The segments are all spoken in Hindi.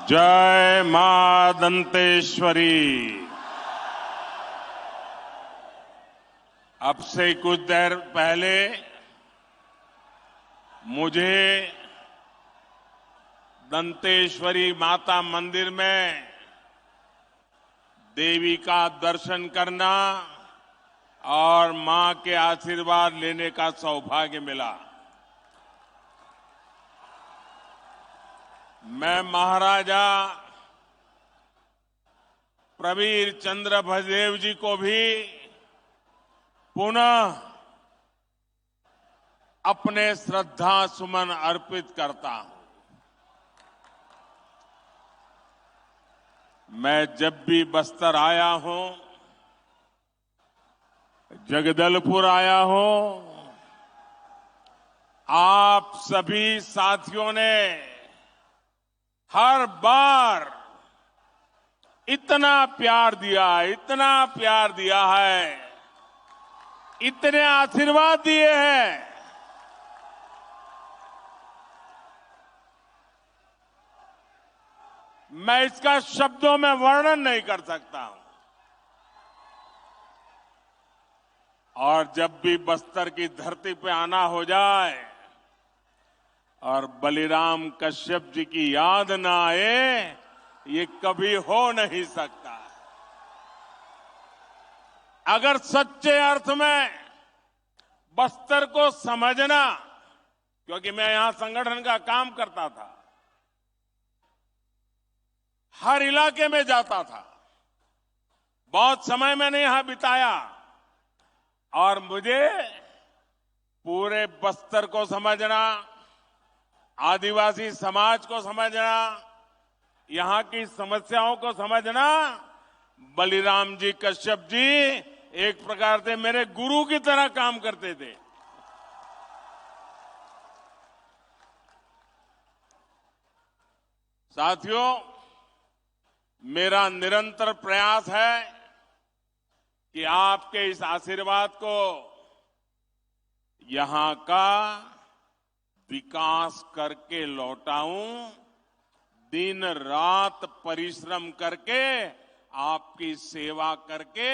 जय मां दंतेश्वरी। अब से कुछ देर पहले मुझे दंतेश्वरी माता मंदिर में देवी का दर्शन करना और मां के आशीर्वाद लेने का सौभाग्य मिला। मैं महाराजा प्रवीर चंद्र भंजदेव जी को भी पुनः अपने श्रद्धा सुमन अर्पित करता हूं। मैं जब भी बस्तर आया हूं, जगदलपुर आया हूं, आप सभी साथियों ने हर बार इतना प्यार दिया है, इतने आशीर्वाद दिए हैं। मैं इसका शब्दों में वर्णन नहीं कर सकता हूं। और जब भी बस्तर की धरती पे आना हो जाए और बलिराम कश्यप जी की याद ना आए, ये कभी हो नहीं सकता। अगर सच्चे अर्थ में बस्तर को समझना, क्योंकि मैं यहां संगठन का काम करता था, हर इलाके में जाता था, बहुत समय मैंने यहां बिताया और मुझे पूरे बस्तर को समझना, आदिवासी समाज को समझना, यहां की समस्याओं को समझना, बलिराम जी कश्यप जी एक प्रकार से मेरे गुरु की तरह काम करते थे। साथियों, मेरा निरंतर प्रयास है कि आपके इस आशीर्वाद को यहां का विकास करके लौटाऊं, दिन रात परिश्रम करके, आपकी सेवा करके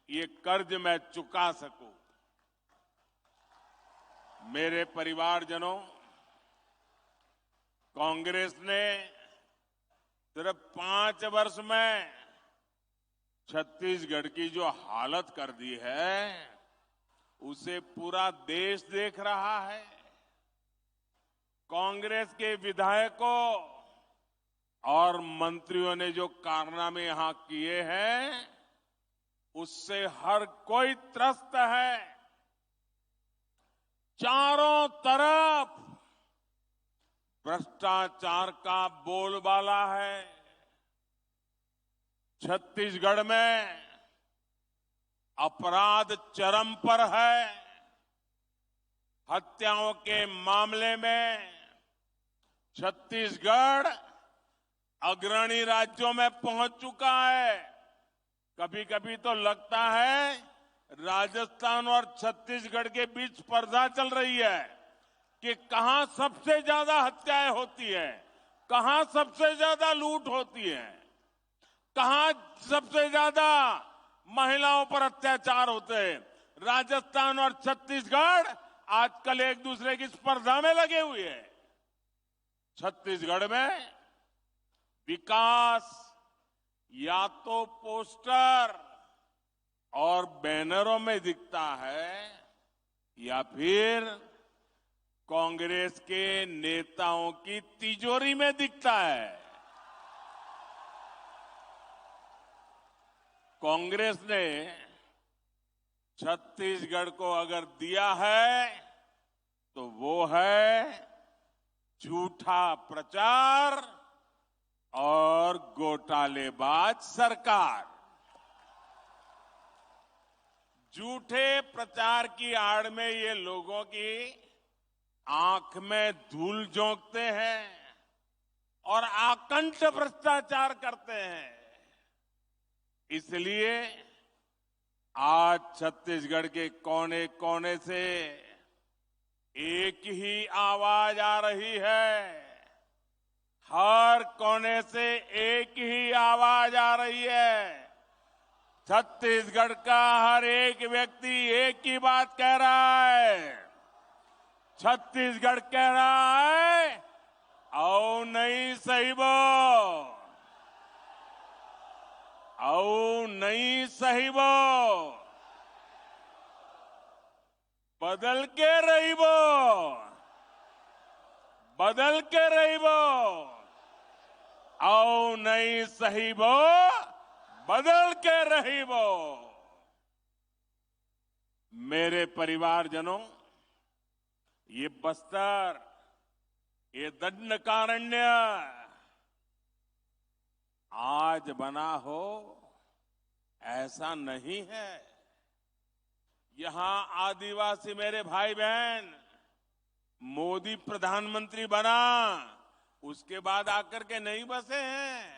ये कर्ज मैं चुका सकूं। मेरे परिवारजनों, कांग्रेस ने सिर्फ 5 वर्ष में छत्तीसगढ़ की जो हालत कर दी है, उसे पूरा देश देख रहा है। कांग्रेस के विधायकों और मंत्रियों ने जो कारनामे यहां किए हैं, उससे हर कोई त्रस्त है। चारों तरफ भ्रष्टाचार का बोलबाला है। छत्तीसगढ़ में अपराध चरम पर है। हत्याओं के मामले में छत्तीसगढ़ अग्रणी राज्यों में पहुंच चुका है। कभी कभी तो लगता है राजस्थान और छत्तीसगढ़ के बीच स्पर्धा चल रही है कि कहां सबसे ज्यादा हत्याएं होती है, कहां सबसे ज्यादा लूट होती है, कहां सबसे ज्यादा महिलाओं पर अत्याचार होते हैं। राजस्थान और छत्तीसगढ़ आजकल एक दूसरे की स्पर्धा में लगे हुए हैं। छत्तीसगढ़ में विकास या तो पोस्टर और बैनरों में दिखता है या फिर कांग्रेस के नेताओं की तिजोरी में दिखता है। कांग्रेस ने छत्तीसगढ़ को अगर दिया है तो वो है झूठा प्रचार और घोटालेबाज सरकार। झूठे प्रचार की आड़ में ये लोगों की आंख में धूल झोंकते हैं और आकंठ भ्रष्टाचार करते हैं। इसलिए आज छत्तीसगढ़ के कोने कोने से एक ही आवाज आ रही है। हर कोने से छत्तीसगढ़ का हर एक व्यक्ति एक ही बात कह रहा है। छत्तीसगढ़ कह रहा है, आओ नहीं सहिबो, आओ नहीं सहिबो, बदल के रहिबो, बदल के रहिबो, आओ नहीं सहिबो, बदल के रहिबो। मेरे परिवारजनों, ये बस्तर, ये दंडकारण्य आज बना हो ऐसा नहीं है। यहां आदिवासी मेरे भाई बहन, मोदी प्रधानमंत्री बना उसके बाद आकर के नहीं बसे हैं।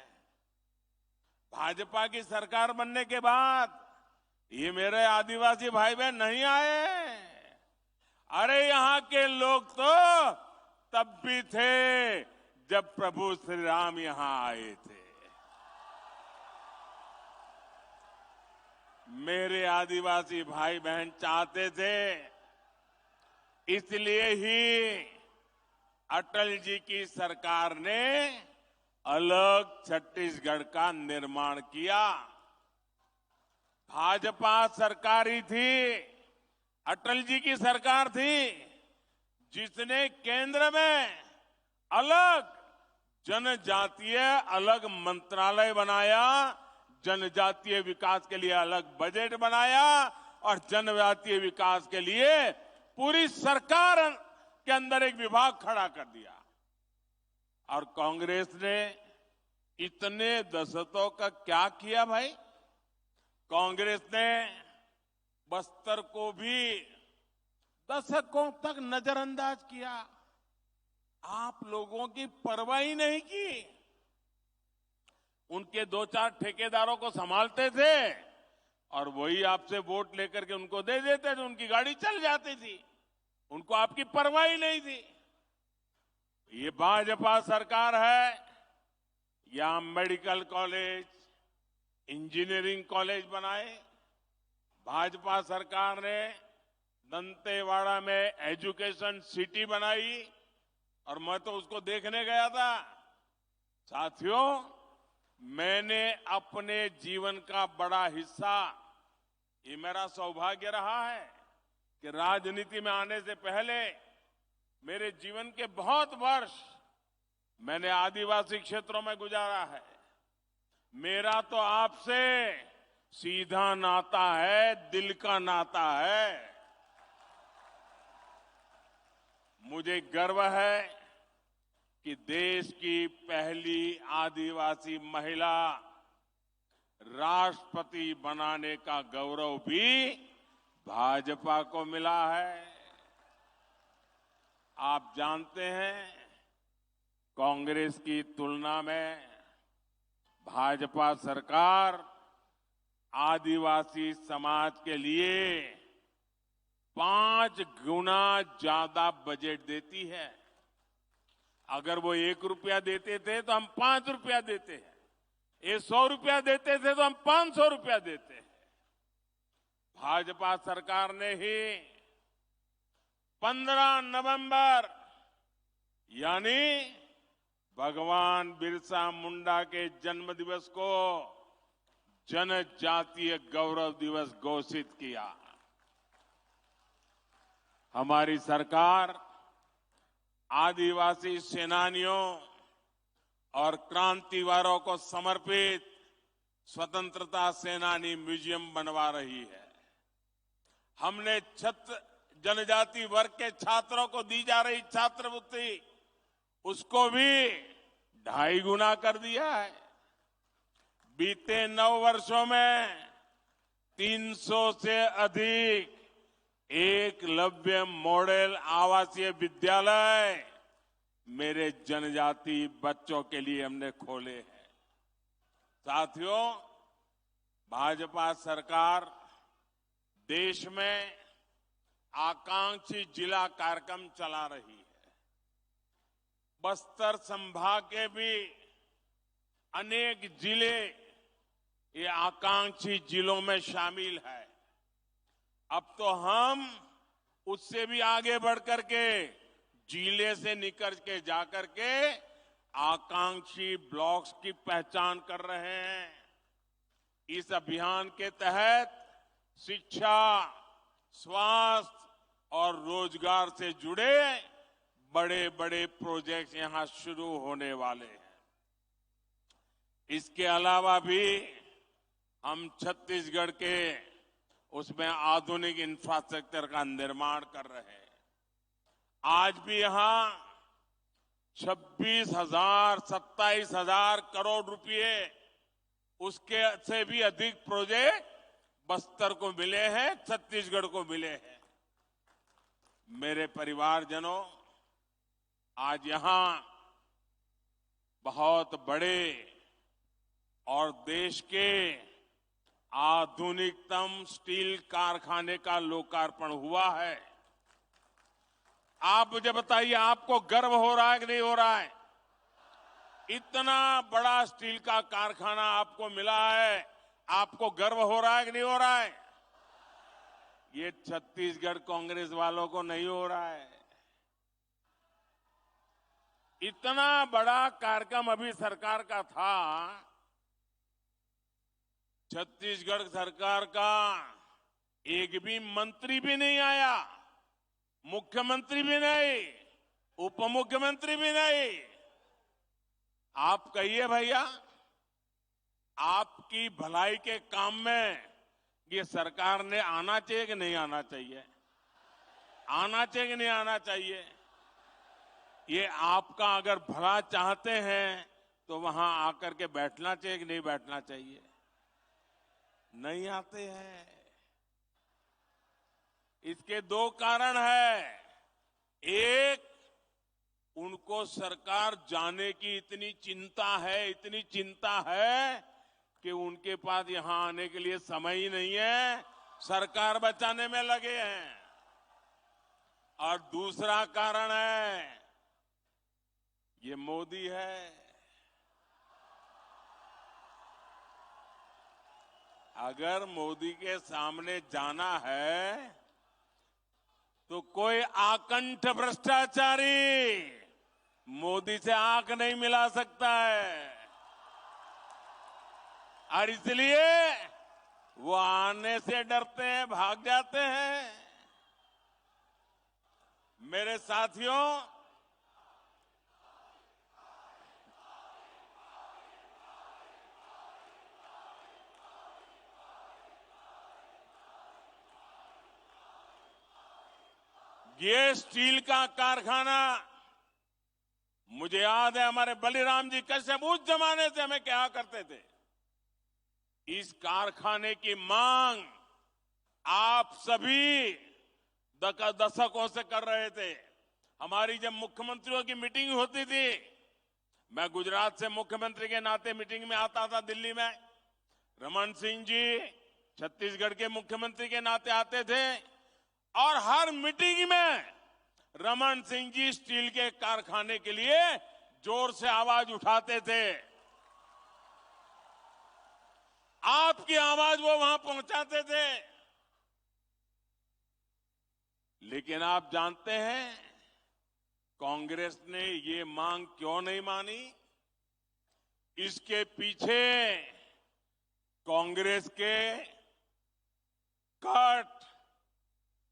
भाजपा की सरकार बनने के बाद ये मेरे आदिवासी भाई बहन नहीं आए। अरे यहां के लोग तो तब भी थे जब प्रभु श्री राम यहां आए थे। मेरे आदिवासी भाई बहन चाहते थे, इसलिए ही अटल जी की सरकार ने अलग छत्तीसगढ़ का निर्माण किया। भाजपा सरकारी थी, अटल जी की सरकार थी, जिसने केंद्र में अलग जनजातीय अलग मंत्रालय बनाया, जनजातीय विकास के लिए अलग बजट बनाया और जनजातीय विकास के लिए पूरी सरकार के अंदर एक विभाग खड़ा कर दिया। और कांग्रेस ने इतने दशकों का क्या किया भाई? कांग्रेस ने बस्तर को भी दशकों तक नजरअंदाज किया। आप लोगों की परवाह ही नहीं की। उनके दो चार ठेकेदारों को संभालते थे और वही आपसे वोट लेकर के उनको दे देते थे, उनकी गाड़ी चल जाती थी, उनको आपकी परवाह ही नहीं थी। ये भाजपा सरकार है, यहां मेडिकल कॉलेज, इंजीनियरिंग कॉलेज बनाए। भाजपा सरकार ने दंतेवाड़ा में एजुकेशन सिटी बनाई और मैं तो उसको देखने गया था। साथियों, मैंने अपने जीवन का बड़ा हिस्सा, ये मेरा सौभाग्य रहा है कि राजनीति में आने से पहले मेरे जीवन के बहुत वर्ष मैंने आदिवासी क्षेत्रों में गुजारा है। मेरा तो आपसे सीधा नाता है, दिल का नाता है। मुझे गर्व है कि देश की पहली आदिवासी महिला राष्ट्रपति बनाने का गौरव भी भाजपा को मिला है। आप जानते हैं, कांग्रेस की तुलना में भाजपा सरकार आदिवासी समाज के लिए 5 गुना ज्यादा बजट देती है। अगर वो 1 रुपया देते थे तो हम 5 रुपया देते हैं, ये 100 रुपया देते थे तो हम 500 रुपया देते हैं। भाजपा सरकार ने ही 15 नवंबर यानी भगवान बिरसा मुंडा के जन्म दिवस को जनजातीय गौरव दिवस घोषित किया। हमारी सरकार आदिवासी सेनानियों और क्रांतिवारों को समर्पित स्वतंत्रता सेनानी म्यूजियम बनवा रही है। हमने जनजाति वर्ग के छात्रों को दी जा रही छात्रवृत्ति, उसको भी 2.5 गुना कर दिया है। बीते 9 वर्षों में 300 से अधिक एकलव्य मॉडल आवासीय विद्यालय मेरे जनजाति बच्चों के लिए हमने खोले हैं। साथियों, भाजपा सरकार देश में आकांक्षी जिला कार्यक्रम चला रही है। बस्तर संभाग के भी अनेक जिले ये आकांक्षी जिलों में शामिल है। अब तो हम उससे भी आगे बढ़ करके जिले से निकल के जाकर के आकांक्षी ब्लॉक्स की पहचान कर रहे हैं। इस अभियान के तहत शिक्षा, स्वास्थ्य और रोजगार से जुड़े बड़े बड़े प्रोजेक्ट्स यहां शुरू होने वाले हैं। इसके अलावा भी हम छत्तीसगढ़ के उसमें आधुनिक इंफ्रास्ट्रक्चर का निर्माण कर रहे हैं। आज भी यहां 26,000, 27,000 करोड़ रुपए उसके से भी अधिक प्रोजेक्ट बस्तर को मिले हैं, छत्तीसगढ़ को मिले हैं। मेरे परिवारजनों, आज यहां बहुत बड़े और देश के आधुनिकतम स्टील कारखाने का लोकार्पण हुआ है। आप मुझे बताइए, आपको गर्व हो रहा है कि नहीं हो रहा है? इतना बड़ा स्टील का कारखाना आपको मिला है, आपको गर्व हो रहा है कि नहीं हो रहा है? ये छत्तीसगढ़ कांग्रेस वालों को नहीं हो रहा है। इतना बड़ा कार्यक्रम अभी सरकार का था, छत्तीसगढ़ सरकार का एक भी मंत्री भी नहीं आया, मुख्यमंत्री भी नहीं, उप मुख्यमंत्री भी नहीं। आप कहिए भैया, आपकी भलाई के काम में ये सरकार ने आना चाहिए कि नहीं आना चाहिए? आना चाहिए कि नहीं आना चाहिए? ये आपका अगर भला चाहते हैं तो वहां आकर के बैठना चाहिए कि नहीं बैठना चाहिए? नहीं आते हैं। इसके दो कारण है। एक, उनको सरकार जाने की इतनी चिंता है कि उनके पास यहां आने के लिए समय ही नहीं है, सरकार बचाने में लगे हैं। और दूसरा कारण है, ये मोदी है। अगर मोदी के सामने जाना है तो कोई आकंठ भ्रष्टाचारी मोदी से आंख नहीं मिला सकता है। और इसलिए वो आने से डरते हैं, भाग जाते हैं। मेरे साथियों, ये स्टील का कारखाना, मुझे याद है हमारे बलिराम जी कश्यप उस जमाने से हमें क्या करते थे। इस कारखाने की मांग आप सभी दशकों से कर रहे थे। हमारी जब मुख्यमंत्रियों की मीटिंग होती थी, मैं गुजरात से मुख्यमंत्री के नाते मीटिंग में आता था दिल्ली में, रमन सिंह जी छत्तीसगढ़ के मुख्यमंत्री के नाते आते थे और हर मीटिंग में रमन सिंह जी स्टील के कारखाने के लिए जोर से आवाज उठाते थे। आपकी आवाज वो वहां पहुंचाते थे। लेकिन आप जानते हैं कांग्रेस ने ये मांग क्यों नहीं मानी? इसके पीछे कांग्रेस के कट,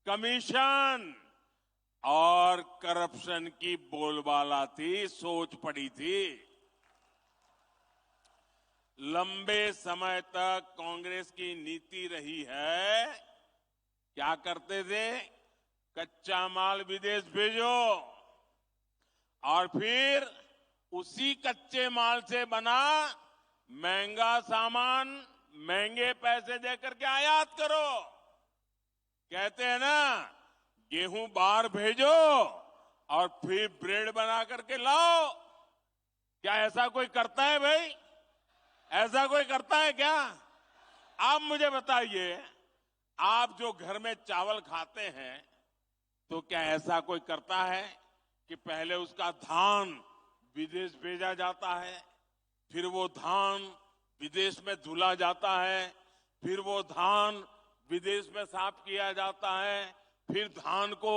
कमीशन और करप्शन की बोलबाला थी, सोच पड़ी थी। लंबे समय तक कांग्रेस की नीति रही है, क्या करते थे? कच्चा माल विदेश भेजो और फिर उसी कच्चे माल से बना महंगा सामान महंगे पैसे देकर के आयात करो। कहते हैं ना, गेहूं बाहर भेजो और फिर ब्रेड बना करके लाओ। क्या ऐसा कोई करता है भाई? ऐसा कोई करता है क्या? आप मुझे बताइए, आप जो घर में चावल खाते हैं तो क्या ऐसा कोई करता है कि पहले उसका धान विदेश भेजा जाता है, फिर वो धान विदेश में धुला जाता है, फिर वो धान विदेश में साफ किया जाता है, फिर धान को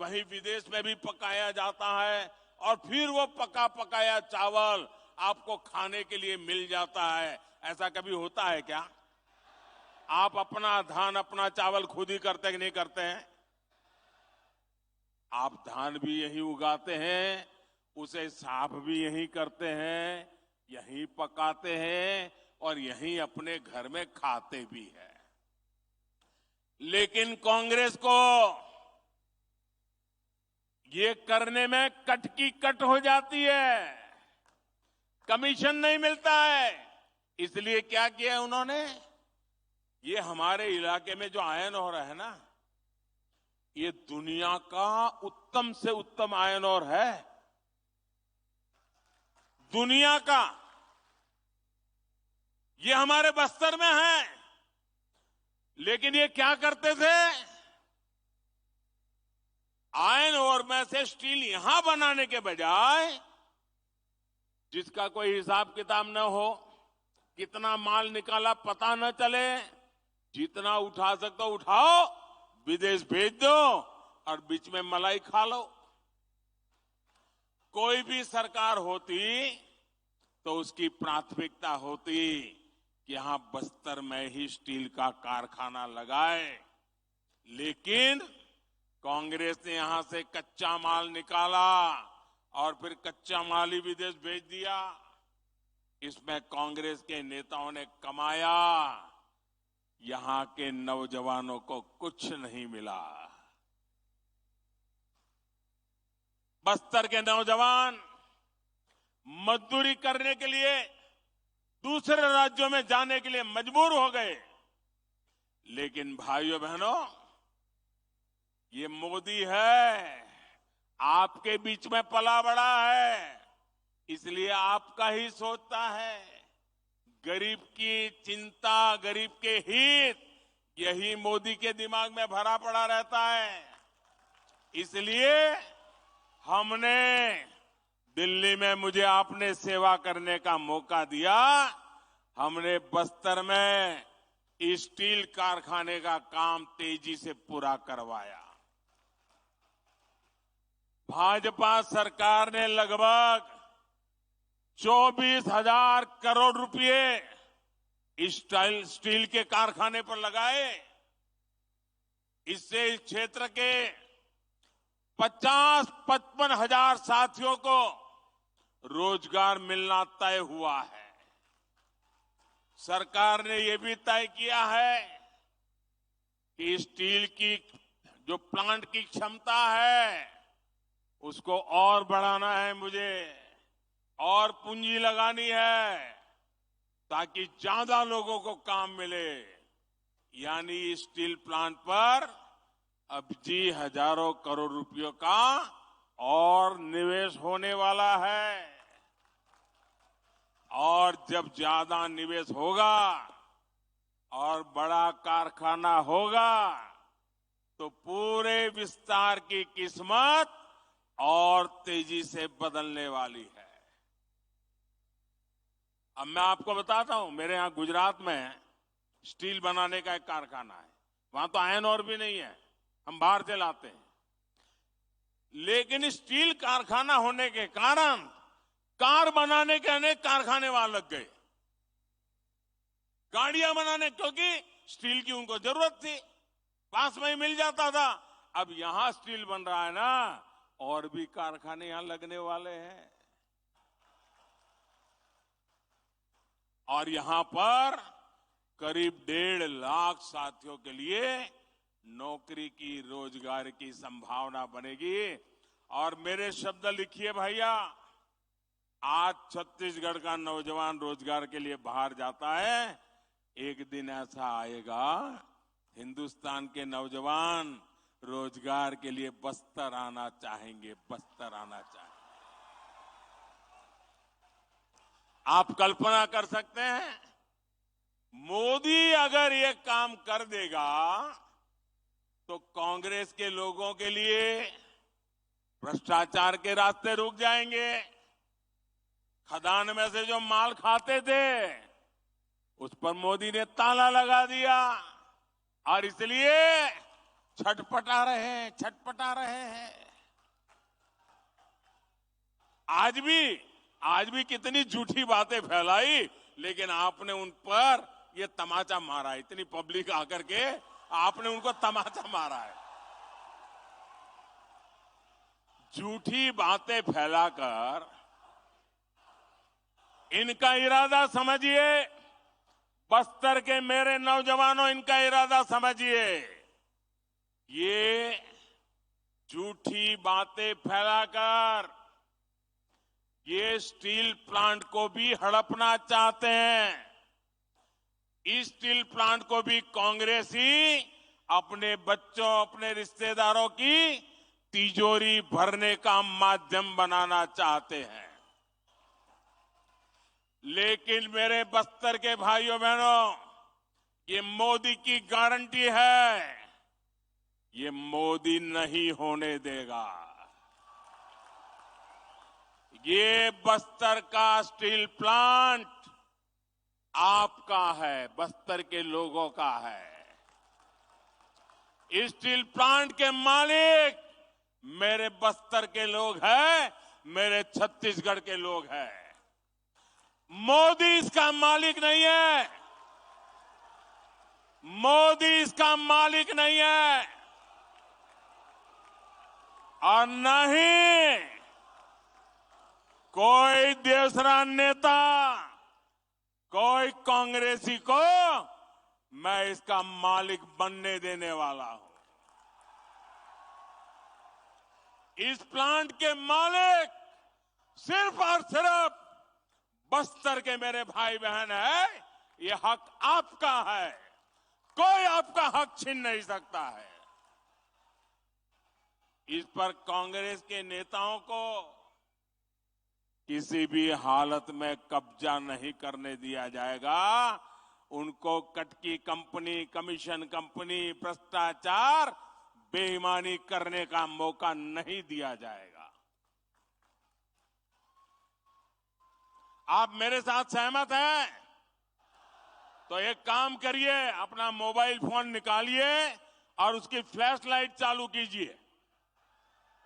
वहीं विदेश में भी पकाया जाता है और फिर वो पका पकाया चावल आपको खाने के लिए मिल जाता है। ऐसा कभी होता है क्या? आप अपना धान अपना चावल खुद ही करते कि नहीं करते हैं? आप धान भी यही उगाते हैं, उसे साफ भी यही करते हैं, यही पकाते हैं और यही अपने घर में खाते भी हैं। लेकिन कांग्रेस को ये करने में कट की कट हो जाती है, कमीशन नहीं मिलता है। इसलिए क्या किया उन्होंने? ये हमारे इलाके में जो आयन और है ना, ये दुनिया का उत्तम से उत्तम आयन और है, दुनिया का। ये हमारे बस्तर में है। लेकिन ये क्या करते थे? आयन और में से स्टील यहां बनाने के बजाय, जिसका कोई हिसाब किताब न हो, कितना माल निकाला पता न चले, जितना उठा सकते हो उठाओ, विदेश भेज दो और बीच में मलाई खा लो। कोई भी सरकार होती तो उसकी प्राथमिकता होती कि यहां बस्तर में ही स्टील का कारखाना लगाए। लेकिन कांग्रेस ने यहां से कच्चा माल निकाला और फिर कच्चा माल ही विदेश भेज दिया। इसमें कांग्रेस के नेताओं ने कमाया, यहां के नौजवानों को कुछ नहीं मिला। बस्तर के नौजवान मजदूरी करने के लिए दूसरे राज्यों में जाने के लिए मजबूर हो गए। लेकिन भाइयों बहनों, ये मोदी है, आपके बीच में पला बड़ा है, इसलिए आपका ही सोचता है। गरीब की चिंता, गरीब के हित, यही मोदी के दिमाग में भरा पड़ा रहता है। इसलिए हमने दिल्ली में, मुझे आपने सेवा करने का मौका दिया, हमने बस्तर में स्टील कारखाने का काम तेजी से पूरा करवाया। भाजपा सरकार ने लगभग 24,000 करोड़ रुपए स्टील के कारखाने पर लगाए। इससे इस क्षेत्र के 50-55 हजार साथियों को रोजगार मिलना तय हुआ है। सरकार ने यह भी तय किया है कि स्टील की जो प्लांट की क्षमता है उसको और बढ़ाना है, मुझे और पूंजी लगानी है ताकि ज्यादा लोगों को काम मिले। यानी स्टील प्लांट पर अब जी हजारों करोड़ रुपयों का और निवेश होने वाला है। और जब ज्यादा निवेश होगा और बड़ा कारखाना होगा तो पूरे विस्तार की किस्मत और तेजी से बदलने वाली है। अब मैं आपको बताता हूं, मेरे यहां गुजरात में स्टील बनाने का एक कारखाना है। वहां तो आयरन और भी नहीं है, हम बाहर से लाते हैं। लेकिन स्टील कारखाना होने के कारण कार बनाने के अनेक कारखाने वहां लग गए, गाड़ियां बनाने, क्योंकि स्टील की उनको जरूरत थी, पास में ही मिल जाता था। अब यहां स्टील बन रहा है ना, और भी कारखाने यहां लगने वाले हैं। और यहां पर करीब 1.5 लाख साथियों के लिए नौकरी की, रोजगार की संभावना बनेगी। और मेरे शब्द लिखिए भैया, आज छत्तीसगढ़ का नौजवान रोजगार के लिए बाहर जाता है, एक दिन ऐसा आएगा हिंदुस्तान के नौजवान रोजगार के लिए बस्तर आना चाहेंगे, बस्तर आना चाहेंगे। आप कल्पना कर सकते हैं, मोदी अगर ये काम कर देगा तो कांग्रेस के लोगों के लिए भ्रष्टाचार के रास्ते रुक जाएंगे। खदान में से जो माल खाते थे उस पर मोदी ने ताला लगा दिया और इसलिए छटपटा रहे हैं। आज भी कितनी झूठी बातें फैलाई, लेकिन आपने उन पर ये तमाचा मारा। इतनी पब्लिक आकर के आपने उनको तमाचा मारा है। झूठी बातें फैलाकर इनका इरादा समझिए। बस्तर के मेरे नौजवानों, इनका इरादा समझिए। ये झूठी बातें फैलाकर ये स्टील प्लांट को भी हड़पना चाहते हैं। इस स्टील प्लांट को भी कांग्रेस ही अपने बच्चों, अपने रिश्तेदारों की तिजोरी भरने का माध्यम बनाना चाहते हैं। लेकिन मेरे बस्तर के भाइयों बहनों, ये मोदी की गारंटी है, ये मोदी नहीं होने देगा। ये बस्तर का स्टील प्लांट आपका है, बस्तर के लोगों का है। इस स्टील प्लांट के मालिक मेरे बस्तर के लोग हैं, मेरे छत्तीसगढ़ के लोग हैं। मोदी इसका मालिक नहीं है। मोदी इसका मालिक नहीं है और न ही कोई दूसरा नेता, कोई कांग्रेसी को मैं इसका मालिक बनने देने वाला हूं। इस प्लांट के मालिक सिर्फ और सिर्फ बस्तर के मेरे भाई बहन है। ये हक आपका है, कोई आपका हक छीन नहीं सकता है। इस पर कांग्रेस के नेताओं को किसी भी हालत में कब्जा नहीं करने दिया जाएगा। उनको कटकी कंपनी, कमीशन कंपनी, भ्रष्टाचार, बेईमानी करने का मौका नहीं दिया जाएगा। आप मेरे साथ सहमत हैं? तो एक काम करिए, अपना मोबाइल फोन निकालिए और उसकी फ्लैश लाइट चालू कीजिए।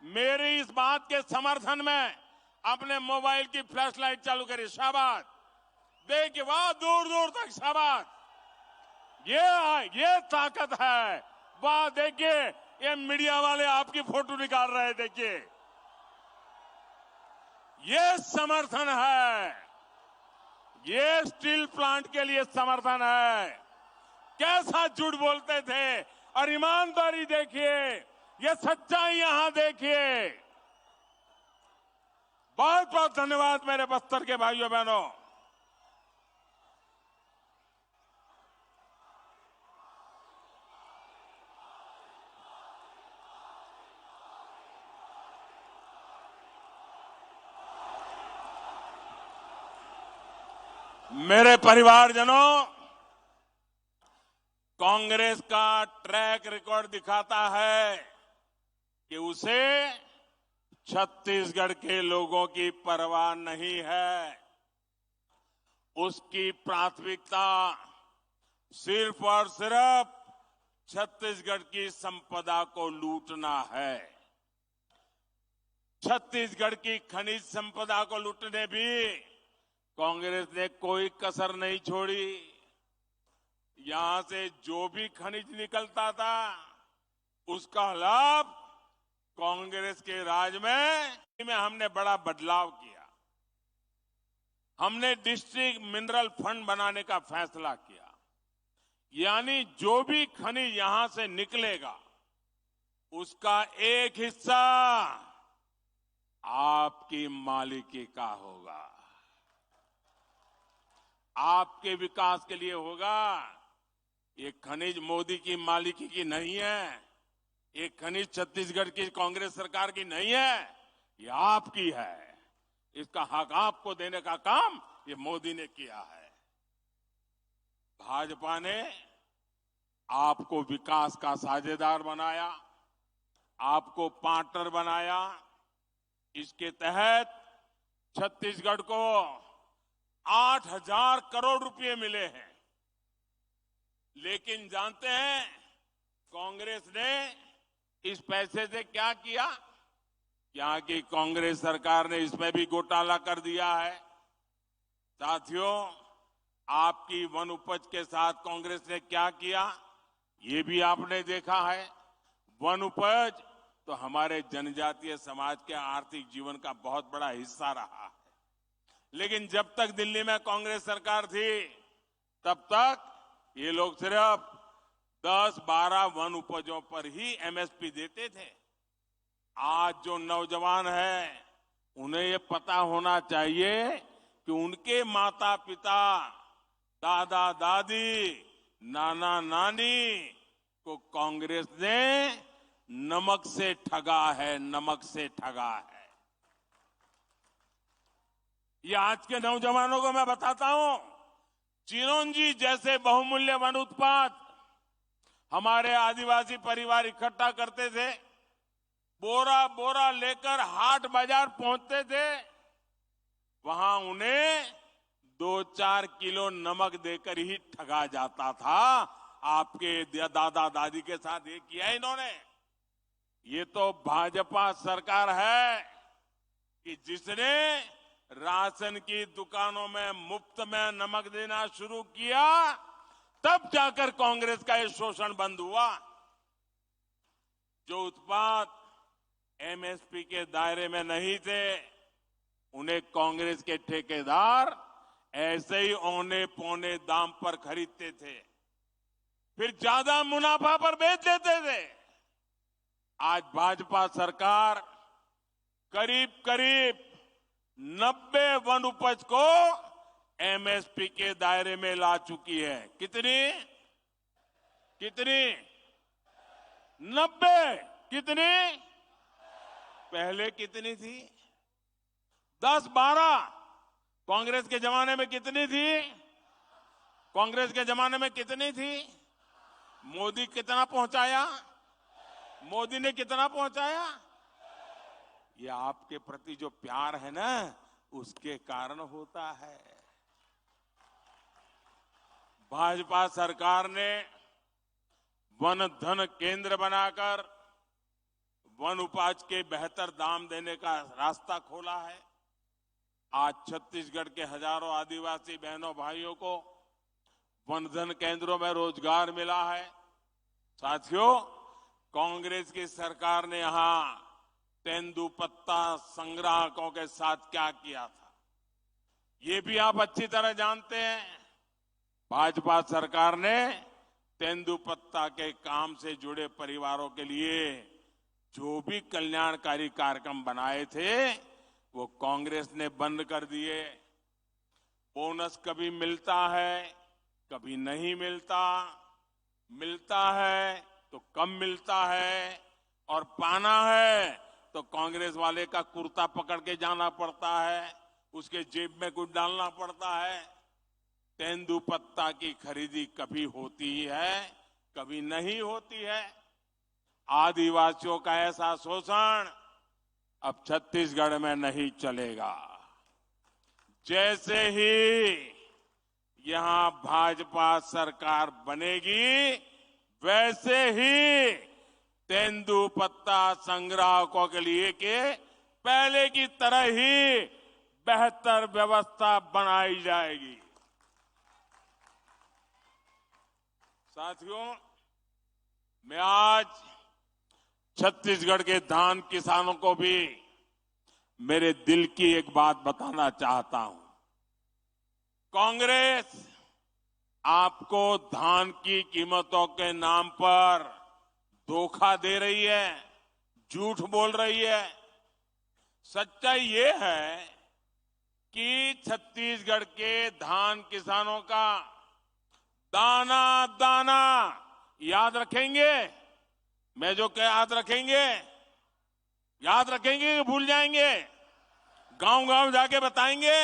मेरी इस बात के समर्थन में अपने मोबाइल की फ्लैश लाइट चालू करिए। शाबाश, देखिए, वाह, दूर दूर तक शाबाश। ये ताकत है। वाह, देखिए, ये मीडिया वाले आपकी फोटो निकाल रहे हैं। देखिए, ये समर्थन है। ये स्टील प्लांट के लिए समर्थन है। कैसा झूठ बोलते थे और ईमानदारी देखिए, ये सच्चाई यहां देखिए। बहुत बहुत धन्यवाद मेरे बस्तर के भाइयों बहनों। मेरे परिवारजनों, कांग्रेस का ट्रैक रिकॉर्ड दिखाता है कि उसे छत्तीसगढ़ के लोगों की परवाह नहीं है। उसकी प्राथमिकता सिर्फ और सिर्फ छत्तीसगढ़ की संपदा को लूटना है। छत्तीसगढ़ की खनिज संपदा को लूटने भी कांग्रेस ने कोई कसर नहीं छोड़ी। यहां से जो भी खनिज निकलता था, उसका लाभ कांग्रेस के राज में हमने बड़ा बदलाव किया। हमने डिस्ट्रिक्ट मिनरल फंड बनाने का फैसला किया। यानी जो भी खनिज यहां से निकलेगा, उसका एक हिस्सा आपकी मालिकी का होगा, आपके विकास के लिए होगा। ये खनिज मोदी की मालिकी की नहीं है। ये खनिज छत्तीसगढ़ की कांग्रेस सरकार की नहीं है, ये आपकी है। इसका हक आपको देने का काम ये मोदी ने किया है। भाजपा ने आपको विकास का साझेदार बनाया, आपको पार्टनर बनाया। इसके तहत छत्तीसगढ़ को 8,000 करोड़ रुपए मिले हैं। लेकिन जानते हैं कांग्रेस ने इस पैसे से क्या किया? यहाँ की कांग्रेस सरकार ने इसमें भी घोटाला कर दिया है। साथियों, आपकी वन उपज के साथ कांग्रेस ने क्या किया, ये भी आपने देखा है। वन उपज तो हमारे जनजातीय समाज के आर्थिक जीवन का बहुत बड़ा हिस्सा रहा है। लेकिन जब तक दिल्ली में कांग्रेस सरकार थी, तब तक ये लोग सिर्फ 10-12 वन उपजों पर ही एमएसपी देते थे। आज जो नौजवान हैं, उन्हें ये पता होना चाहिए कि उनके माता पिता, दादा दादी, नाना नानी को कांग्रेस ने नमक से ठगा है, नमक से ठगा है। ये आज के नौजवानों को मैं बताता हूं, चिरौंजी जैसे बहुमूल्य वन उत्पाद हमारे आदिवासी परिवार इकट्ठा करते थे, बोरा बोरा लेकर हाट बाजार पहुंचते थे। वहां उन्हें 2-4 किलो नमक देकर ही ठगा जाता था। आपके दादा दादी के साथ ये किया इन्होंने। ये तो भाजपा सरकार है कि जिसने राशन की दुकानों में मुफ्त में नमक देना शुरू किया, तब जाकर कांग्रेस का ये शोषण बंद हुआ। जो उत्पाद एमएसपी के दायरे में नहीं थे, उन्हें कांग्रेस के ठेकेदार ऐसे ही औने पौने दाम पर खरीदते थे, फिर ज्यादा मुनाफा पर बेच देते थे। आज भाजपा सरकार करीब करीब 90 वन उपज को एमएसपी के दायरे में ला चुकी है। कितनी 90। कितनी? पहले कितनी थी? 10-12। कांग्रेस के जमाने में कितनी थी? कांग्रेस के जमाने में कितनी थी? मोदी कितना पहुंचाया? मोदी ने कितना पहुंचाया? ये आपके प्रति जो प्यार है ना, उसके कारण होता है। भाजपा सरकार ने वन धन केंद्र बनाकर वन उपज के बेहतर दाम देने का रास्ता खोला है। आज छत्तीसगढ़ के हजारों आदिवासी बहनों भाइयों को वन धन केंद्रों में रोजगार मिला है। साथियों, कांग्रेस की सरकार ने यहां तेंदुपत्ता संग्राहकों के साथ क्या किया था, ये भी आप अच्छी तरह जानते हैं। भाजपा सरकार ने तेंदुपत्ता के काम से जुड़े परिवारों के लिए जो भी कल्याणकारी कार्यक्रम बनाए थे, वो कांग्रेस ने बंद कर दिए। बोनस कभी मिलता है, कभी नहीं मिलता, मिलता है तो कम मिलता है, और पाना है तो कांग्रेस वाले का कुर्ता पकड़ के जाना पड़ता है, उसके जेब में कुछ डालना पड़ता है। तेंदुपत्ता की खरीदी कभी होती है, कभी नहीं होती है। आदिवासियों का ऐसा शोषण अब छत्तीसगढ़ में नहीं चलेगा। जैसे ही यहां भाजपा सरकार बनेगी, वैसे ही तेंदुपत्ता संग्राहकों के लिए के पहले की तरह ही बेहतर व्यवस्था बनाई जाएगी। साथियों, मैं आज छत्तीसगढ़ के धान किसानों को भी मेरे दिल की एक बात बताना चाहता हूं। कांग्रेस आपको धान की कीमतों के नाम पर धोखा दे रही है, झूठ बोल रही है। सच्चाई ये है कि छत्तीसगढ़ के धान किसानों का दाना दाना याद रखेंगे। मैं जो कह याद रखेंगे कि भूल जाएंगे? गांव गांव जाके बताएंगे।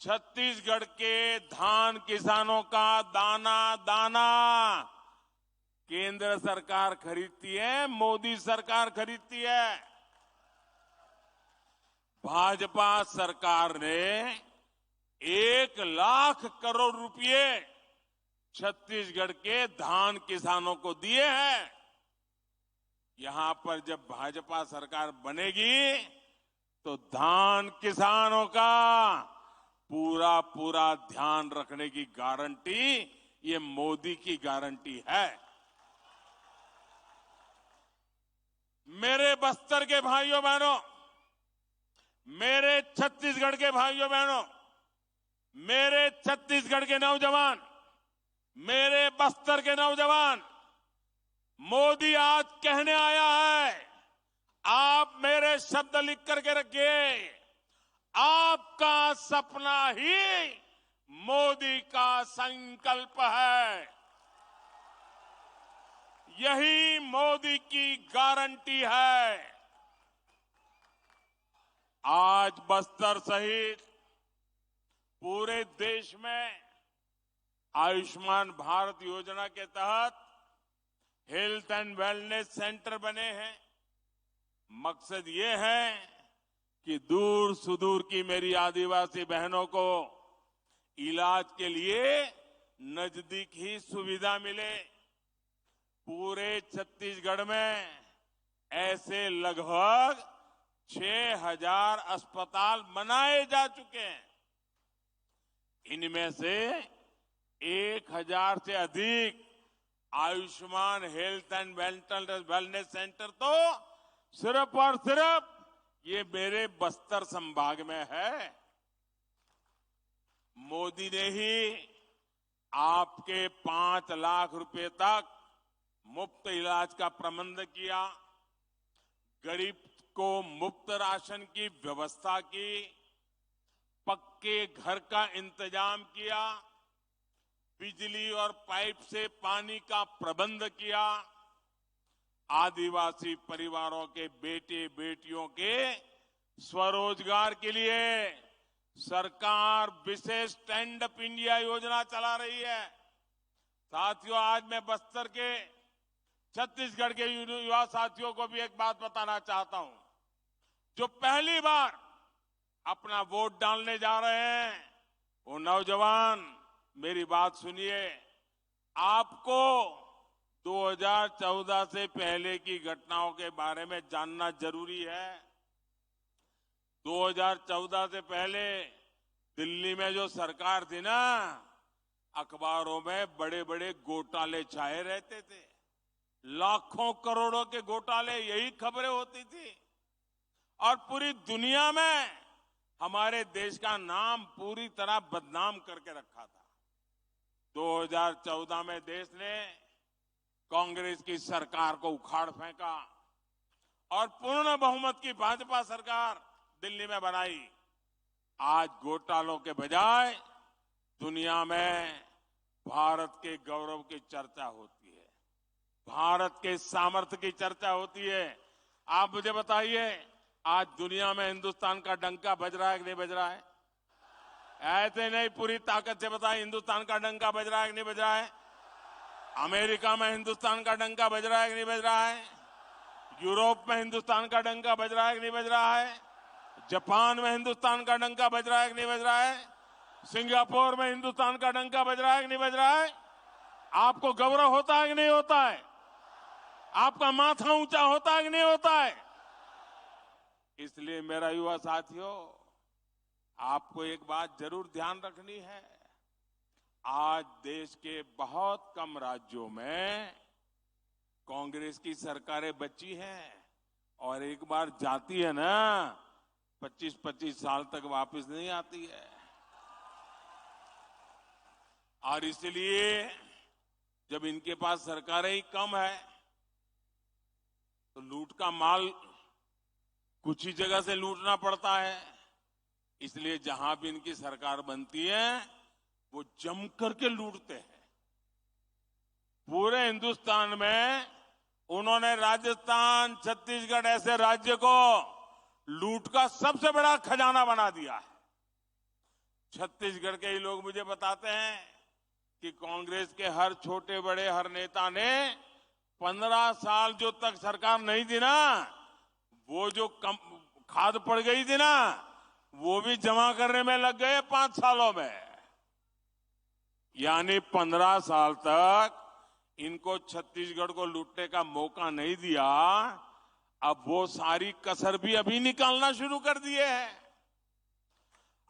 छत्तीसगढ़ के धान किसानों का दाना दाना केंद्र सरकार खरीदती है, मोदी सरकार खरीदती है। भाजपा सरकार ने 1 लाख करोड़ रुपए छत्तीसगढ़ के धान किसानों को दिए हैं। यहां पर जब भाजपा सरकार बनेगी तो धान किसानों का पूरा पूरा ध्यान रखने की गारंटी ये मोदी की गारंटी है। मेरे बस्तर के भाइयों बहनों, मेरे छत्तीसगढ़ के भाइयों बहनों, मेरे छत्तीसगढ़ के नौजवान, मेरे बस्तर के नौजवान, मोदी आज कहने आया है, आप मेरे शब्द लिख करके रखिए, आपका सपना ही मोदी का संकल्प है। यही मोदी की गारंटी है। आज बस्तर सहित पूरे देश में आयुष्मान भारत योजना के तहत हेल्थ एंड वेलनेस सेंटर बने हैं। मकसद ये है कि दूर सुदूर की मेरी आदिवासी बहनों को इलाज के लिए नजदीक ही सुविधा मिले। पूरे छत्तीसगढ़ में ऐसे लगभग 6,000 अस्पताल बनाए जा चुके हैं। इनमें से 1,000 से अधिक Ayushman health and wellness centre तो सिर्फ और सिर्फ ये मेरे बस्तर संभाग में है। मोदी ने ही आपके 5 लाख रुपए तक मुफ्त इलाज का प्रबंध किया, गरीब को मुफ्त राशन की व्यवस्था की, पक्के घर का इंतजाम किया, बिजली और पाइप से पानी का प्रबंध किया, आदिवासी परिवारों के बेटे बेटियों के स्वरोजगार के लिए सरकार विशेष स्टैंड अप इंडिया योजना चला रही है। साथियों, आज मैं बस्तर के छत्तीसगढ़ के युवा साथियों को भी एक बात बताना चाहता हूं। जो पहली बार अपना वोट डालने जा रहे हैं, वो नौजवान मेरी बात सुनिए। आपको 2014 से पहले की घटनाओं के बारे में जानना जरूरी है। 2014 से पहले दिल्ली में जो सरकार थी ना, अखबारों में बड़े बड़े घोटाले छाए रहते थे। लाखों करोड़ों के घोटाले, यही खबरें होती थी और पूरी दुनिया में हमारे देश का नाम पूरी तरह बदनाम करके रखा था। 2014 में देश ने कांग्रेस की सरकार को उखाड़ फेंका और पूर्ण बहुमत की भाजपा सरकार दिल्ली में बनाई। आज घोटालों के बजाय दुनिया में भारत के गौरव की चर्चा होती है, भारत के सामर्थ्य की चर्चा होती है। आप मुझे बताइए, आज दुनिया में हिंदुस्तान का डंका बज रहा है कि नहीं बज रहा है? ऐसे नहीं, पूरी ताकत से बताइए, हिंदुस्तान का डंका बज रहा है कि नहीं बज रहा है? अमेरिका में हिंदुस्तान का डंका बज रहा है कि नहीं बज रहा है? यूरोप में हिंदुस्तान का डंका बज रहा है कि नहीं बज रहा है? जापान में हिंदुस्तान का डंका बज रहा है कि नहीं बज रहा है? सिंगापुर में हिंदुस्तान का डंका बज रहा है कि नहीं बज रहा है? आपको गौरव होता है कि नहीं होता है? आपका माथा ऊंचा होता है कि नहीं होता है? इसलिए मेरा युवा साथियों, आपको एक बात जरूर ध्यान रखनी है। आज देश के बहुत कम राज्यों में कांग्रेस की सरकारें बची हैं और एक बार जाती है ना, 25-25 साल तक वापस नहीं आती है। और इसलिए जब इनके पास सरकारें ही कम है तो लूट का माल कुछ ही जगह से लूटना पड़ता है। इसलिए जहां भी इनकी सरकार बनती है वो जम करके लूटते हैं। पूरे हिंदुस्तान में उन्होंने राजस्थान, छत्तीसगढ़ ऐसे राज्य को लूट का सबसे बड़ा खजाना बना दिया है। छत्तीसगढ़ के ही लोग मुझे बताते हैं कि कांग्रेस के हर छोटे बड़े हर नेता ने 15 साल जो तक सरकार नहीं दी ना, वो जो खाद पड़ गई थी ना, वो भी जमा करने में लग गए 5 सालों में। यानी 15 साल तक इनको छत्तीसगढ़ को लूटने का मौका नहीं दिया। अब वो सारी कसर भी अभी निकालना शुरू कर दिए हैं।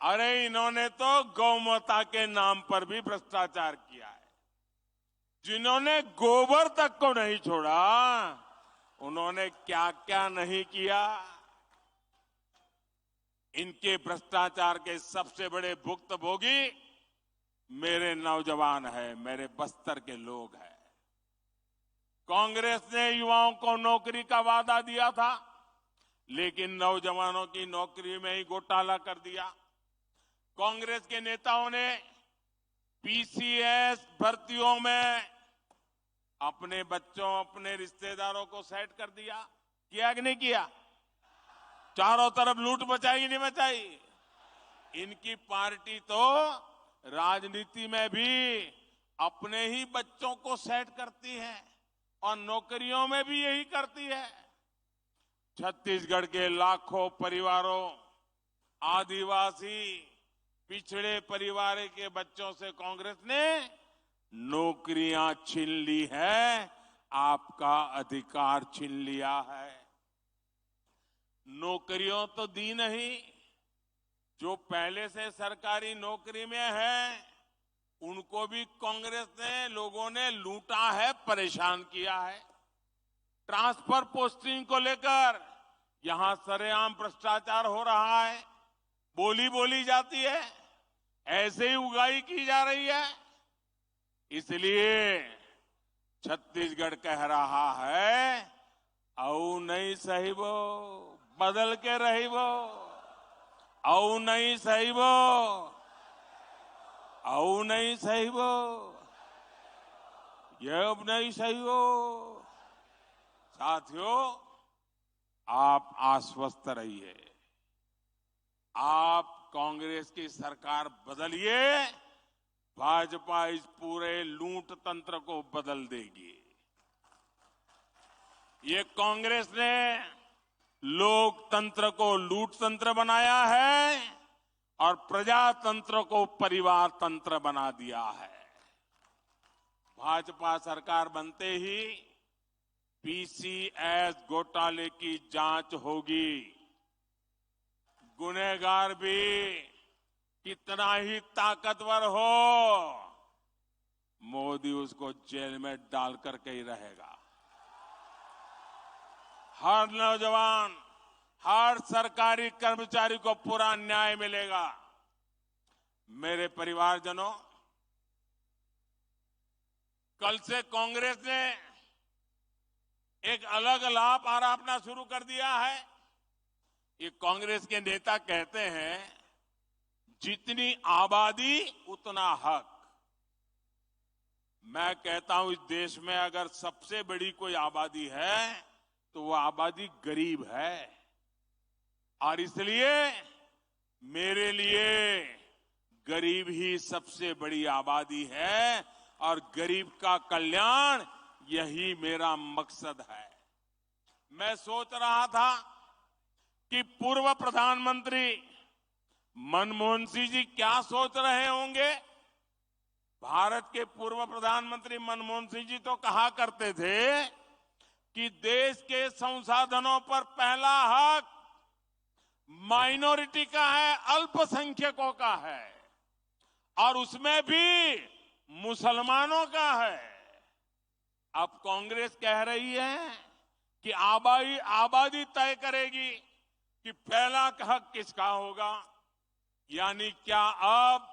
अरे इन्होंने तो गौमाता के नाम पर भी भ्रष्टाचार किया है। जिन्होंने गोबर तक को नहीं छोड़ा, उन्होंने क्या क्या नहीं किया। इनके भ्रष्टाचार के सबसे बड़े भुक्तभोगी मेरे नौजवान हैं, मेरे बस्तर के लोग हैं। कांग्रेस ने युवाओं को नौकरी का वादा दिया था, लेकिन नौजवानों की नौकरी में ही घोटाला कर दिया। कांग्रेस के नेताओं ने पीसीएस भर्तियों में अपने बच्चों, अपने रिश्तेदारों को सेट कर दिया। किया कि नहीं किया? चारों तरफ लूट मचाई कि नहीं मचाई? इनकी पार्टी तो राजनीति में भी अपने ही बच्चों को सेट करती है और नौकरियों में भी यही करती है। छत्तीसगढ़ के लाखों परिवारों, आदिवासी, पिछड़े परिवार के बच्चों से कांग्रेस ने नौकरियां छीन ली है, आपका अधिकार छीन लिया है। नौकरियों तो दी नहीं, जो पहले से सरकारी नौकरी में है उनको भी कांग्रेस ने, लोगों ने लूटा है, परेशान किया है। ट्रांसफर पोस्टिंग को लेकर यहां सरेआम भ्रष्टाचार हो रहा है, बोली बोली जाती है, ऐसे ही उगाई की जा रही है। इसलिए छत्तीसगढ़ कह रहा है, औ नहीं सही वो बदल के रही वो, औ नहीं सही वो, औ नहीं सही वो, ये अब नहीं सही वो। साथियों, आप आश्वस्त रहिए, आप कांग्रेस की सरकार बदलिए, भाजपा इस पूरे लूट तंत्र को बदल देगी। ये कांग्रेस ने लोकतंत्र को लूट तंत्र बनाया है और प्रजातंत्र को परिवार तंत्र बना दिया है। भाजपा सरकार बनते ही पीसीएस घोटाले की जांच होगी। गुनहगार भी कितना ही ताकतवर हो, मोदी उसको जेल में डाल करके ही रहेगा। हर नौजवान, हर सरकारी कर्मचारी को पूरा न्याय मिलेगा। मेरे परिवारजनों, कल से कांग्रेस ने एक अलग लाभ आरोपना शुरू कर दिया है। ये कांग्रेस के नेता कहते हैं, जितनी आबादी उतना हक। मैं कहता हूं, इस देश में अगर सबसे बड़ी कोई आबादी है तो वो आबादी गरीब है, और इसलिए मेरे लिए गरीब ही सबसे बड़ी आबादी है और गरीब का कल्याण यही मेरा मकसद है। मैं सोच रहा था कि पूर्व प्रधानमंत्री मनमोहन सिंह जी क्या सोच रहे होंगे। भारत के पूर्व प्रधानमंत्री मनमोहन सिंह जी तो कहा करते थे कि देश के संसाधनों पर पहला हक माइनॉरिटी का है, अल्पसंख्यकों का है, और उसमें भी मुसलमानों का है। अब कांग्रेस कह रही है कि आबादी तय करेगी कि पहला हक किसका होगा। यानी क्या अब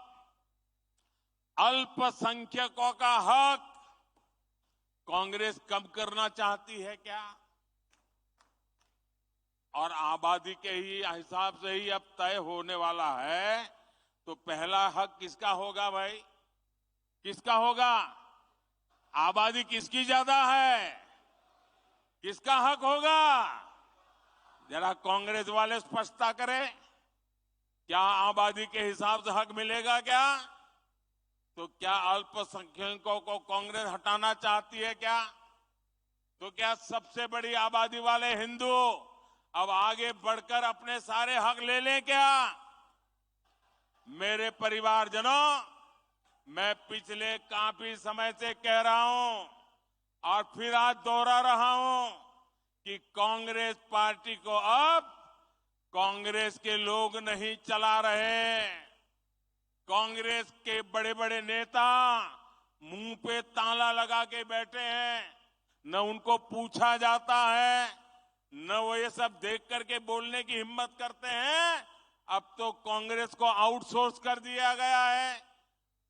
अल्पसंख्यकों का हक कांग्रेस कम करना चाहती है क्या? और आबादी के ही हिसाब से ही अब तय होने वाला है, तो पहला हक किसका होगा भाई? किसका होगा? आबादी किसकी ज्यादा है? किसका हक होगा? जरा कांग्रेस वाले स्पष्टता करें, क्या आबादी के हिसाब से हक मिलेगा क्या? तो क्या अल्पसंख्यकों को कांग्रेस हटाना चाहती है क्या? तो क्या सबसे बड़ी आबादी वाले हिंदू अब आगे बढ़कर अपने सारे हक ले लें क्या? मेरे परिवारजनों, मैं पिछले काफी समय से कह रहा हूं और फिर आज दोहरा रहा हूं कि कांग्रेस पार्टी को अब कांग्रेस के लोग नहीं चला रहे। कांग्रेस के बड़े बड़े नेता मुंह पे ताला लगा के बैठे हैं, न उनको पूछा जाता है, न वो ये सब देख करके बोलने की हिम्मत करते हैं। अब तो कांग्रेस को आउटसोर्स कर दिया गया है।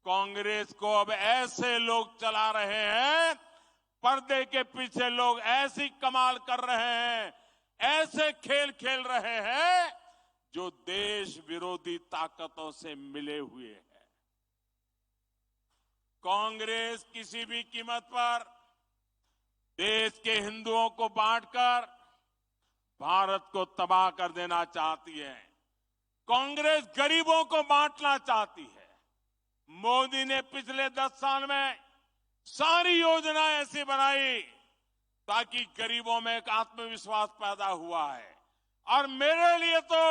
कांग्रेस को अब ऐसे लोग चला रहे हैं, पर्दे के पीछे लोग ऐसी कमाल कर रहे हैं, ऐसे खेल खेल रहे हैं जो देश विरोधी ताकतों से मिले हुए हैं। कांग्रेस किसी भी कीमत पर देश के हिंदुओं को बांटकर भारत को तबाह कर देना चाहती है। कांग्रेस गरीबों को बांटना चाहती है। मोदी ने पिछले 10 साल में सारी योजनाएं ऐसी बनाई ताकि गरीबों में एक आत्मविश्वास पैदा हुआ है। और मेरे लिए तो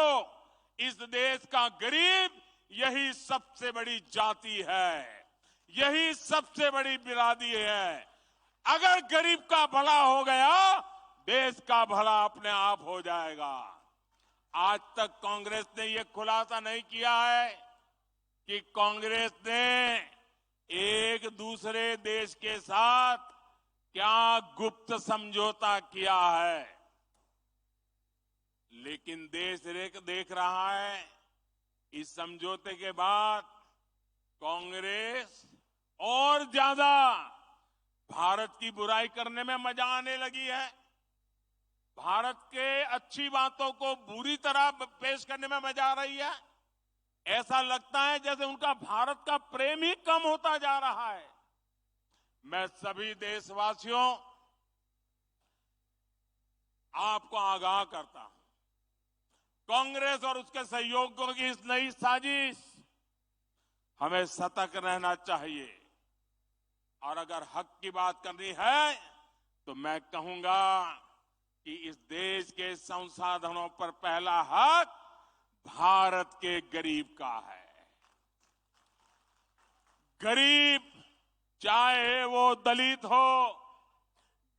इस देश का गरीब यही सबसे बड़ी जाति है, यही सबसे बड़ी बिरादरी है। अगर गरीब का भला हो गया, देश का भला अपने आप हो जाएगा। आज तक कांग्रेस ने यह खुलासा नहीं किया है कि कांग्रेस ने एक दूसरे देश के साथ क्या गुप्त समझौता किया है। लेकिन देश देख रहा है, इस समझौते के बाद कांग्रेस और ज्यादा भारत की बुराई करने में मजा आने लगी है। भारत के अच्छी बातों को बुरी तरह पेश करने में मजा आ रही है। ऐसा लगता है जैसे उनका भारत का प्रेम ही कम होता जा रहा है। मैं सभी देशवासियों आपको आगाह करता हूं, कांग्रेस और उसके सहयोगियों की इस नई साजिश हमें सतर्क रहना चाहिए। और अगर हक की बात करनी है तो मैं कहूंगा कि इस देश के संसाधनों पर पहला हक भारत के गरीब का है। गरीब चाहे वो दलित हो,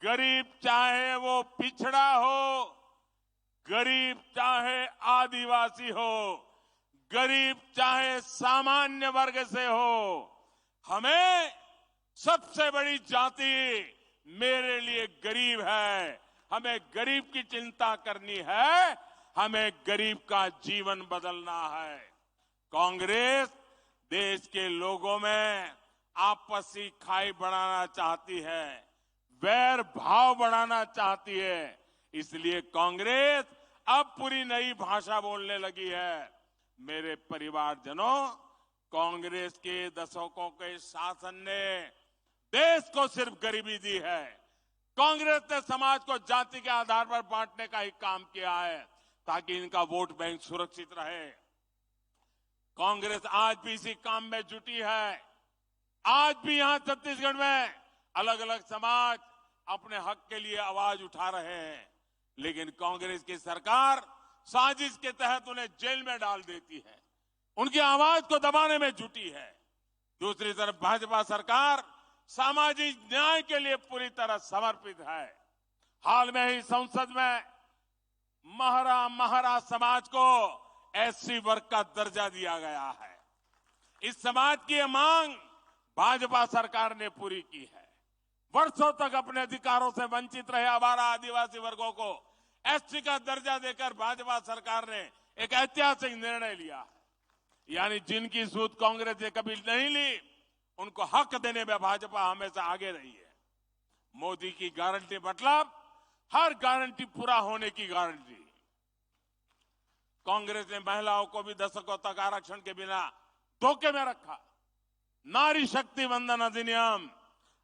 गरीब चाहे वो पिछड़ा हो, गरीब चाहे आदिवासी हो, गरीब चाहे सामान्य वर्ग से हो, हमें सबसे बड़ी जाति मेरे लिए गरीब है। हमें गरीब की चिंता करनी है, हमें गरीब का जीवन बदलना है। कांग्रेस देश के लोगों में आपसी खाई बढ़ाना चाहती है, वैर भाव बढ़ाना चाहती है। इसलिए कांग्रेस अब पूरी नई भाषा बोलने लगी है। मेरे परिवारजनों, कांग्रेस के दशकों के शासन ने देश को सिर्फ गरीबी दी है। कांग्रेस ने समाज को जाति के आधार पर बांटने का ही काम किया है ताकि इनका वोट बैंक सुरक्षित रहे। कांग्रेस आज भी इसी काम में जुटी है। आज भी यहां छत्तीसगढ़ में अलग अलग समाज अपने हक के लिए आवाज उठा रहे हैं, लेकिन कांग्रेस की सरकार साजिश के तहत उन्हें जेल में डाल देती है, उनकी आवाज को दबाने में जुटी है। दूसरी तरफ भाजपा सरकार सामाजिक न्याय के लिए पूरी तरह समर्पित है। हाल में ही संसद में महरा समाज को एससी वर्ग का दर्जा दिया गया है। इस समाज की यह मांग भाजपा सरकार ने पूरी की है। वर्षों तक अपने अधिकारों से वंचित रहे आवारा आदिवासी वर्गों को एससी का दर्जा देकर भाजपा सरकार ने एक ऐतिहासिक निर्णय लिया है। यानी जिनकी सूद कांग्रेस ने कभी नहीं ली, उनको हक देने में भाजपा हमेशा आगे रही है। मोदी की गारंटी मतलब हर गारंटी पूरा होने की गारंटी। कांग्रेस ने महिलाओं को भी दशकों तक आरक्षण के बिना धोखे में रखा। नारी शक्ति वंदन अधिनियम,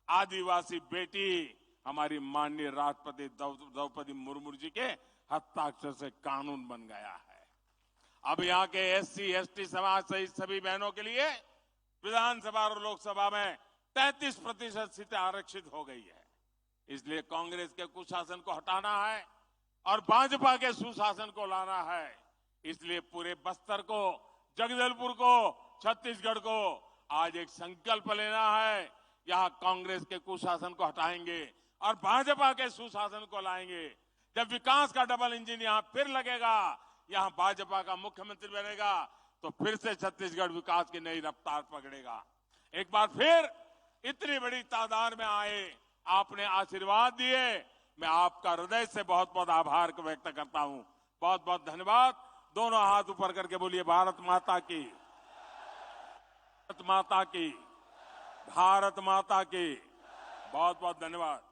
आदिवासी बेटी हमारी माननीय राष्ट्रपति द्रौपदी मुर्मू जी के हस्ताक्षर से कानून बन गया है। अब यहाँ के एससी एसटी समाज सहित सभी बहनों के लिए विधानसभा और लोकसभा में 33% सीटें आरक्षित हो गई है। इसलिए कांग्रेस के कुशासन को हटाना है और भाजपा के सुशासन को लाना है। इसलिए पूरे बस्तर को, जगदलपुर को, छत्तीसगढ़ को आज एक संकल्प लेना है, यहां कांग्रेस के कुशासन को हटाएंगे और भाजपा के सुशासन को लाएंगे। जब विकास का डबल इंजन यहां फिर लगेगा, यहां भाजपा का मुख्यमंत्री बनेगा, तो फिर से छत्तीसगढ़ विकास की नई रफ्तार पकड़ेगा। एक बार फिर इतनी बड़ी तादाद में आए, आपने आशीर्वाद दिए, मैं आपका हृदय से बहुत बहुत आभार व्यक्त करता हूं। बहुत बहुत धन्यवाद। दोनों हाथ ऊपर करके बोलिए भारत माता की, भारत माता की, भारत माता की। बहुत बहुत धन्यवाद।